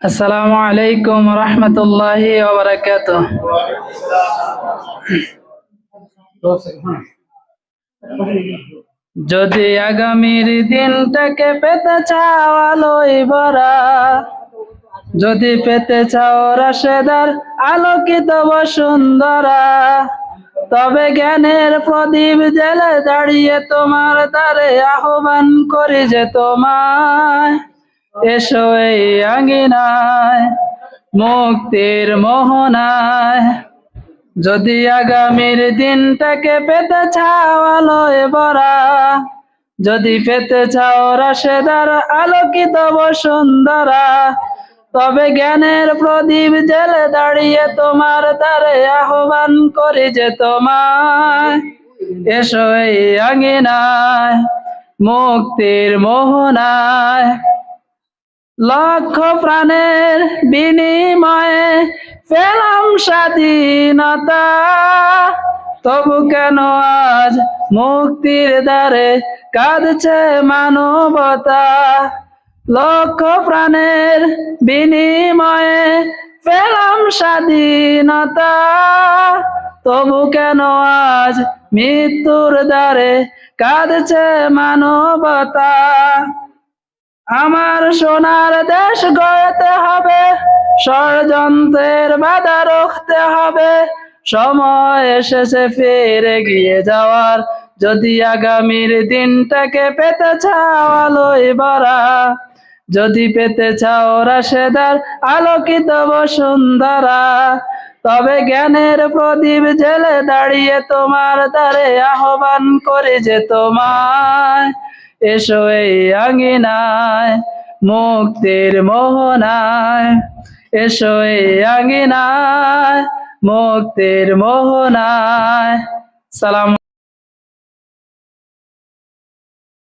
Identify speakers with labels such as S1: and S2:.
S1: আসসালামু আলাইকুম রহমতুল্লাহি ওয়া বারাকাতুহু। যদি আগামীর দিনটাকে পেতে চাও আলোয় ভরা, যদি পেতে চাও রাশেদার আলোকিত বসুন্ধরা, তবে জ্ঞানের প্রদীপ জেলে দাঁড়িয়ে তোমার দ্বারে আহ্বান করি যে তোমায়, এসো এই আঙ্গিনায় মুক্তির মোহনায়। যদি আগামীর দিনটাকে পেতে চাও আলোয় ভরা, যদি পেতে চাও রাশেদার আলোকিত বসুন্ধরা, তবে জ্ঞানের প্রদীপ জেলে দাঁড়িয়ে তোমার দ্বারে আহ্বান করি যে তোমায়, এসো এই আঙ্গিনায় মুক্তির মোহনায়। লক্ষ প্রাণের বিনিময়ে পেলাম স্বাধীনতা, তবু কেন আজ মুক্তির দ্বারে কাঁদছে মানবতা। লক্ষ প্রাণের বিনিময়ে পেলাম স্বাধীনতা, তবু কেন আজ মৃত্যুর দ্বারে কাঁদছে মানবতা। আমার সোনার দেশ গড়তে হবে, ষড়যন্ত্রের বাধা রুখতে হবে, সময় এসেছে ফিরে গিয়ে যাওয়ার। যদি আগামীর দিনটাকে পেতে চাও আলোয় ভরা, যদি পেতে চাও রাশেদার আলোকিত বসুন্ধরা, তবে জ্ঞানের প্রদীপ জেলে দাঁড়িয়ে তোমার দ্বারে আহ্বান করে যে তোমায়, এসো এই আঙ্গিনায় মুক্তির মোহনায়, এসো এই আঙ্গিনায় মুক্তির মোহনায়। সালাম।